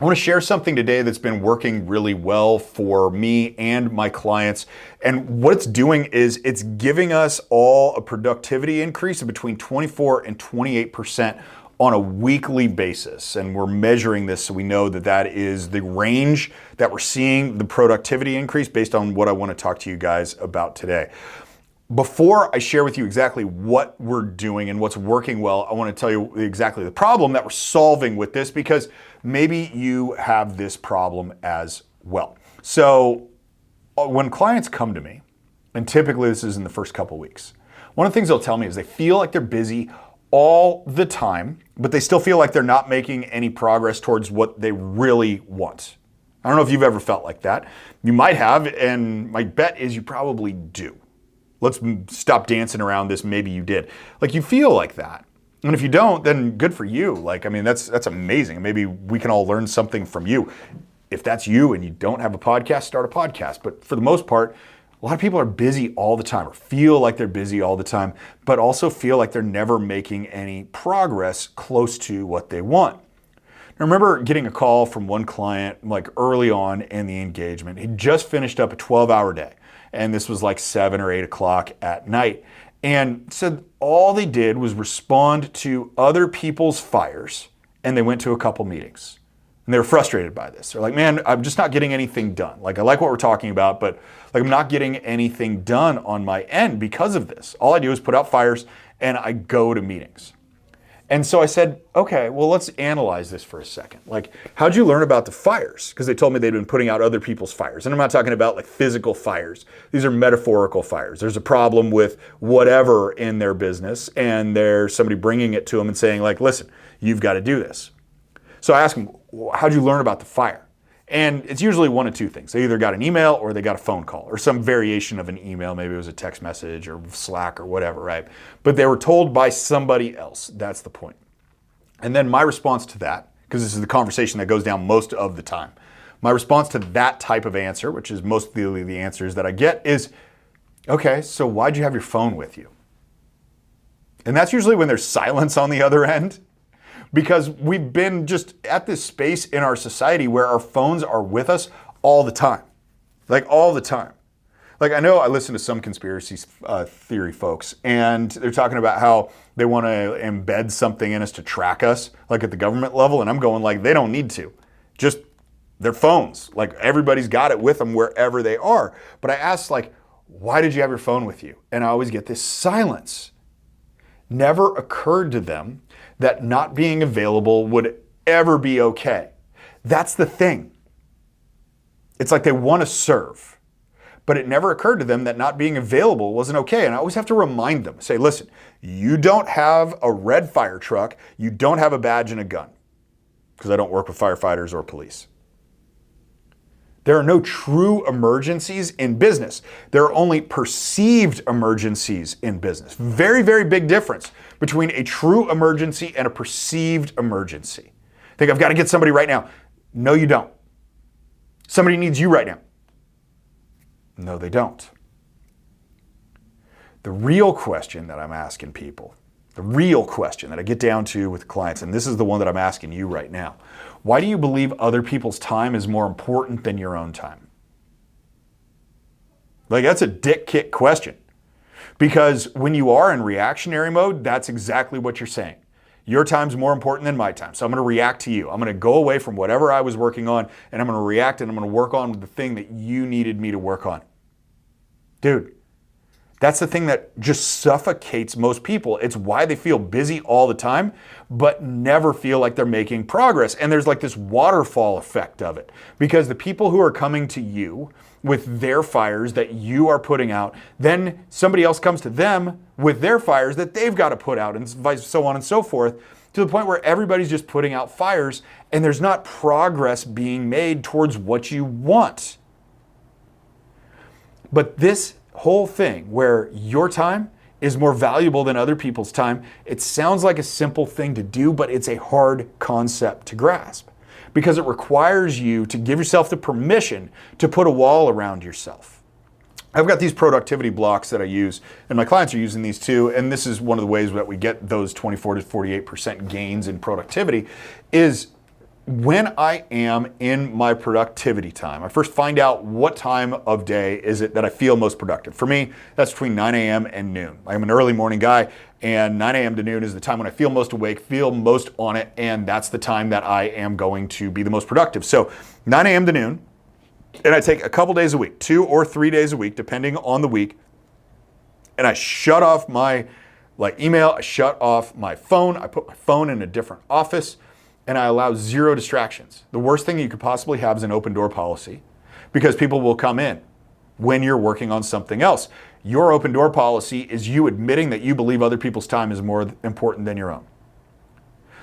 I want to share something today that's been working really well for me and my clients. And what it's doing is it's giving us all a productivity increase of between 24 and 28% on a weekly basis. And we're measuring this so we know that that is the range that we're seeing the productivity increase based on what I want to talk to you guys about today. Before I share with you exactly what we're doing and what's working well, I want to tell you exactly the problem that we're solving with this, because maybe you have this problem as well. So when clients come to me, and typically this is in the first couple weeks, one of the things they'll tell me is they feel like they're busy all the time, but they still feel like they're not making any progress towards what they really want. I don't know if you've ever felt like that. You might have, and my bet is you probably do. Let's stop dancing around this. Maybe you did. Like, you feel like that. And if you don't, then good for you. Like, I mean, that's amazing. Maybe we can all learn something from you. If that's you and you don't have a podcast, start a podcast. But for the most part, a lot of people are busy all the time, or feel like they're busy all the time, but also feel like they're never making any progress close to what they want. I remember getting a call from one client like early on in the engagement. He just finished up a 12-hour day. And this was like 7 or 8 o'clock at night. And said all they did was respond to other people's fires, and they went to a couple meetings. And they were frustrated by this. They're like, man, I'm just not getting anything done. Like, I like what we're talking about, but like, I'm not getting anything done on my end because of this. All I do is put out fires and I go to meetings. And so I said, okay, well, let's analyze this for a second. Like, how'd you learn about the fires? Because they told me they'd been putting out other people's fires. And I'm not talking about like physical fires. These are metaphorical fires. There's a problem with whatever in their business, and there's somebody bringing it to them and saying like, listen, you've got to do this. So I asked them, how'd you learn about the fire? And it's usually one of two things. They either got an email or they got a phone call or some variation of an email. Maybe it was a text message or Slack or whatever, right? But they were told by somebody else. That's the point. And then my response to that, because this is the conversation that goes down most of the time, my response to that type of answer, which is mostly the answers that I get, is, okay, so why'd you have your phone with you? And that's usually when there's silence on the other end. Because we've been just at this space in our society where our phones are with us all the time. Like, all the time. Like, I know I listen to some conspiracy theory folks, and they're talking about how they want to embed something in us to track us, like at the government level, and I'm going like, they don't need to. Just their phones. Like, everybody's got it with them wherever they are. But I asked, like, why did you have your phone with you? And I always get this silence. Never occurred to them that not being available would ever be okay. That's the thing. It's like they want to serve, but it never occurred to them that not being available wasn't okay. And I always have to remind them, say, listen, you don't have a red fire truck, you don't have a badge and a gun, because I don't work with firefighters or police. There are no true emergencies in business. There are only perceived emergencies in business. Very, very big difference between a true emergency and a perceived emergency. Think, I've got to get somebody right now. No, you don't. Somebody needs you right now. No, they don't. The real question that I'm asking people, the real question that I get down to with clients, and this is the one that I'm asking you right now. Why do you believe other people's time is more important than your own time? Like, that's a dick kick question. Because when you are in reactionary mode, that's exactly what you're saying. Your time's more important than my time. So I'm going to react to you. I'm going to go away from whatever I was working on, and I'm going to react, and I'm going to work on the thing that you needed me to work on. Dude, that's the thing that just suffocates most people. It's why they feel busy all the time, but never feel like they're making progress. And there's like this waterfall effect of it, because the people who are coming to you with their fires that you are putting out, then somebody else comes to them with their fires that they've got to put out, and so on and so forth, to the point where everybody's just putting out fires and there's not progress being made towards what you want. But this whole thing where your time is more valuable than other people's time, it sounds like a simple thing to do, but it's a hard concept to grasp, because it requires you to give yourself the permission to put a wall around yourself. I've got these productivity blocks that I use, and my clients are using these too, and this is one of the ways that we get those 24 to 48% gains in productivity, is when I am in my productivity time, I first find out what time of day is it that I feel most productive. For me, that's between 9 a.m. and noon. I'm an early morning guy, and 9 a.m. to noon is the time when I feel most awake, feel most on it, and that's the time that I am going to be the most productive. So 9 a.m. to noon, and I take a couple days a week, 2 or 3 days a week, depending on the week, and I shut off my email, I shut off my phone, I put my phone in a different office, and I allow zero distractions. The worst thing you could possibly have is an open door policy, because people will come in when you're working on something else. Your open door policy is you admitting that you believe other people's time is more important than your own.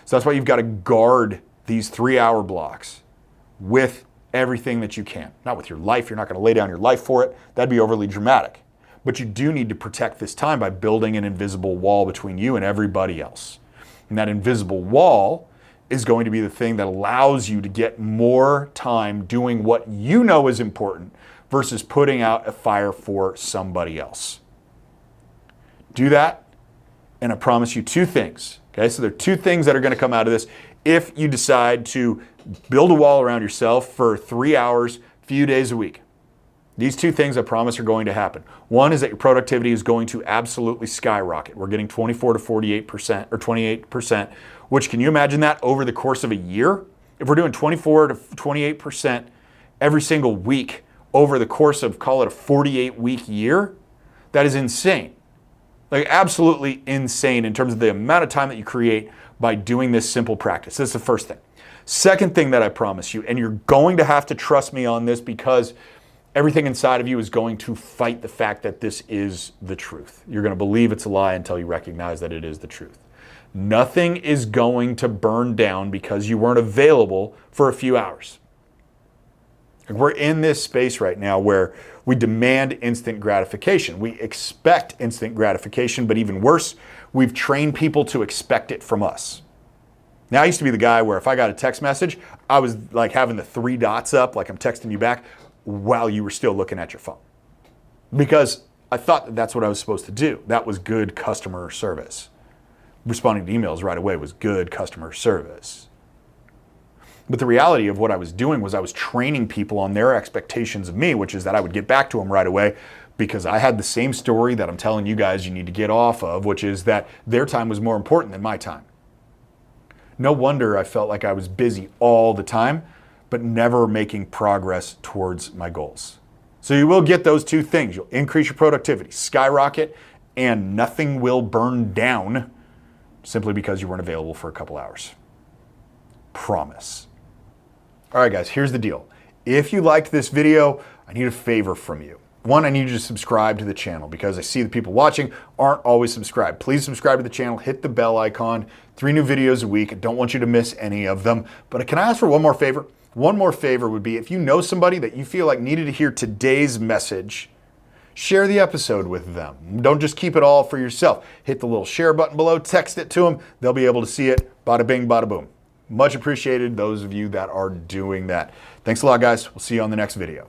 So that's why you've got to guard these 3-hour blocks with everything that you can. Not with your life. You're not going to lay down your life for it. That'd be overly dramatic. But you do need to protect this time by building an invisible wall between you and everybody else. And that invisible wall is going to be the thing that allows you to get more time doing what you know is important versus putting out a fire for somebody else. Do that, and I promise you 2 things. Okay, so there are 2 things that are going to come out of this if you decide to build a wall around yourself for 3 hours, few days a week. These 2 things I promise are going to happen. One is that your productivity is going to absolutely skyrocket. We're getting 24 to 48% or 28%, which, can you imagine that over the course of a year? If we're doing 24 to 28% every single week over the course of, call it a 48-week year, that is insane. Like, absolutely insane in terms of the amount of time that you create by doing this simple practice. That's the first thing. Second thing that I promise you, and you're going to have to trust me on this because everything inside of you is going to fight the fact that this is the truth. You're going to believe it's a lie until you recognize that it is the truth. Nothing is going to burn down because you weren't available for a few hours. We're in this space right now where we demand instant gratification. We expect instant gratification, but even worse, we've trained people to expect it from us. Now, I used to be the guy where if I got a text message, I was like having the 3 dots up, like I'm texting you back, while you were still looking at your phone. Because I thought that that's what I was supposed to do. That was good customer service. Responding to emails right away was good customer service. But the reality of what I was doing was I was training people on their expectations of me, which is that I would get back to them right away because I had the same story that I'm telling you guys you need to get off of, which is that their time was more important than my time. No wonder I felt like I was busy all the time, but never making progress towards my goals. So you will get those 2 things. You'll increase your productivity, skyrocket, and nothing will burn down simply because you weren't available for a couple hours. Promise. All right, guys, here's the deal. If you liked this video, I need a favor from you. One, I need you to subscribe to the channel because I see the people watching aren't always subscribed. Please subscribe to the channel, hit the bell icon. 3 new videos a week. I don't want you to miss any of them. But can I ask for one more favor? One more favor would be if you know somebody that you feel like needed to hear today's message, share the episode with them. Don't just keep it all for yourself. Hit the little share button below, text it to them. They'll be able to see it. Bada bing, bada boom. Much appreciated, those of you that are doing that. Thanks a lot, guys. We'll see you on the next video.